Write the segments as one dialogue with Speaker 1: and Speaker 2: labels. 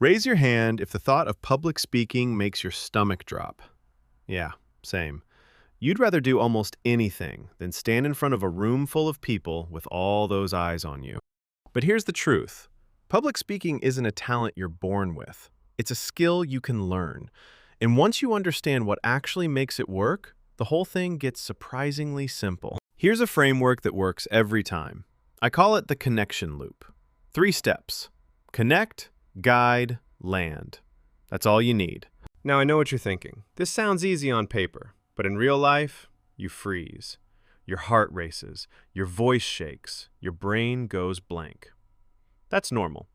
Speaker 1: Raise your hand if the thought of public speaking makes your stomach drop. Yeah, same. You'd rather do almost anything than stand in front of a room full of people with all those eyes on you. But here's the truth. Public speaking isn't a talent you're born with. It's a skill you can learn. And once you understand what actually makes it work, the whole thing gets surprisingly simple. Here's a framework that works every time. I call it the connection loop. 3 steps. Connect, guide, land. That's all you need.
Speaker 2: Now I know what you're thinking. This sounds easy on paper, but in real life, you freeze. Your heart races, your voice shakes, your brain goes blank. That's normal.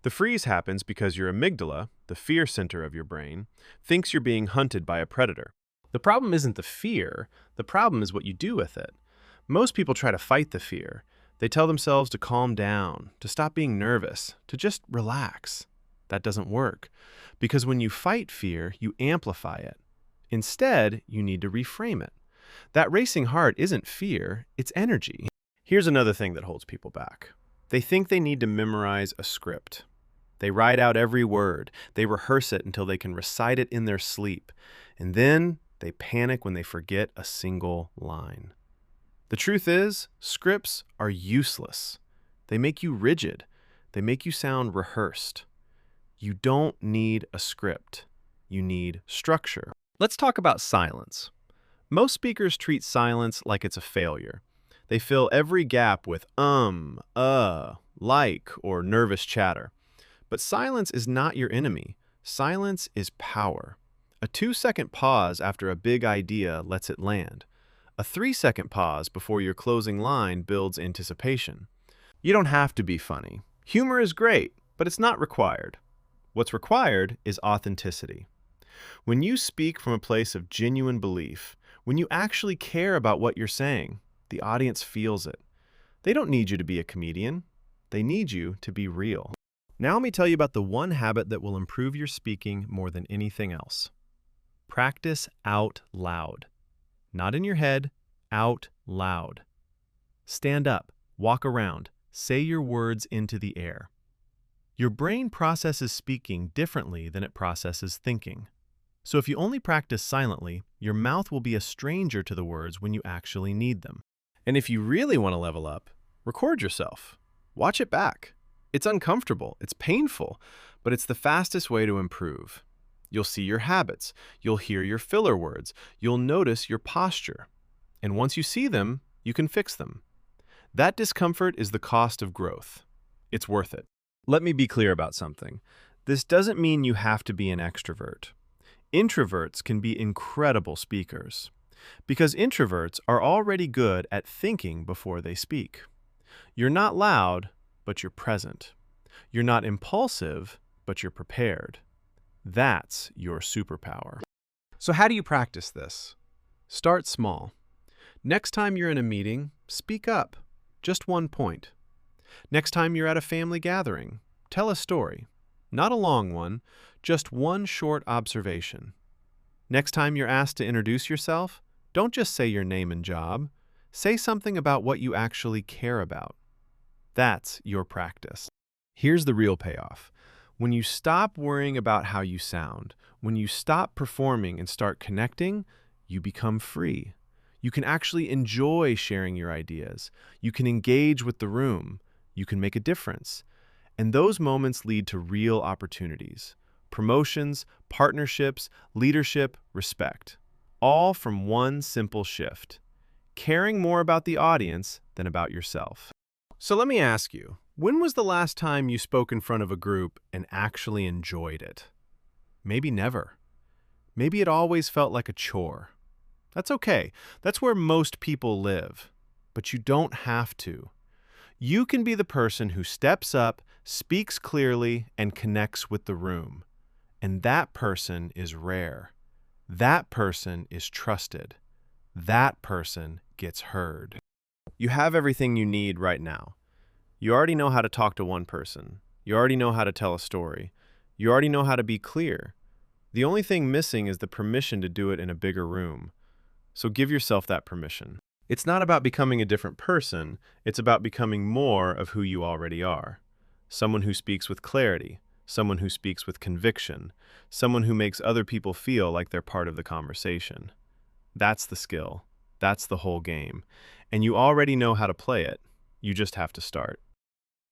Speaker 2: The freeze happens because your amygdala, the fear center of your brain, thinks you're being hunted by a predator. The problem isn't the fear, the problem is what you do with it. Most people try to fight the fear. They tell themselves to calm down, to stop being nervous, to just relax. That doesn't work, because when you fight fear, you amplify it. Instead, you need to reframe it. That racing heart isn't fear, it's energy. Here's another thing that holds people back. They think they need to memorize a script. They write out every word. They rehearse it until they can recite it in their sleep. And then they panic when they forget a single line. The truth is, scripts are useless. They make you rigid. They make you sound rehearsed. You don't need a script. You need structure. Let's talk about silence. Most speakers treat silence like it's a failure. They fill every gap with like, or nervous chatter. But silence is not your enemy. Silence is power. A 2-second pause after a big idea lets it land. A 3-second pause before your closing line builds anticipation. You don't have to be funny. Humor is great, but it's not required. What's required is authenticity. When you speak from a place of genuine belief, when you actually care about what you're saying, the audience feels it. They don't need you to be a comedian. They need you to be real. Now let me tell you about the one habit that will improve your speaking more than anything else. Practice out loud. Not in your head, out loud. Stand up, walk around, say your words into the air. Your brain processes speaking differently than it processes thinking. So if you only practice silently, your mouth will be a stranger to the words when you actually need them. And if you really want to level up, record yourself. Watch it back. It's uncomfortable, it's painful, but it's the fastest way to improve. You'll see your habits, you'll hear your filler words, you'll notice your posture. And once you see them, you can fix them. That discomfort is the cost of growth. It's worth it. Let me be clear about something. This doesn't mean you have to be an extrovert. Introverts can be incredible speakers, because introverts are already good at thinking before they speak. You're not loud, but you're present. You're not impulsive, but you're prepared. That's your superpower. So how do you practice this? Start small. Next time you're in a meeting, speak up. Just one point. Next time you're at a family gathering, tell a story. Not a long one, just one short observation. Next time you're asked to introduce yourself, don't just say your name and job. Say something about what you actually care about. That's your practice. Here's the real payoff. When you stop worrying about how you sound, when you stop performing and start connecting, you become free. You can actually enjoy sharing your ideas. You can engage with the room. You can make a difference. And those moments lead to real opportunities. Promotions, partnerships, leadership, respect. All from one simple shift. Caring more about the audience than about yourself. So let me ask you, when was the last time you spoke in front of a group and actually enjoyed it? Maybe never. Maybe it always felt like a chore. That's okay. That's where most people live. But you don't have to. You can be the person who steps up, speaks clearly, and connects with the room. And that person is rare. That person is trusted. That person gets heard. You have everything you need right now. You already know how to talk to one person. You already know how to tell a story. You already know how to be clear. The only thing missing is the permission to do it in a bigger room. So give yourself that permission. It's not about becoming a different person. It's about becoming more of who you already are. Someone who speaks with clarity.
Speaker 1: someone who speaks with conviction, someone who makes other people feel like they're part of the conversation. That's the skill. That's the whole game. And you already know how to play it. You just have to start.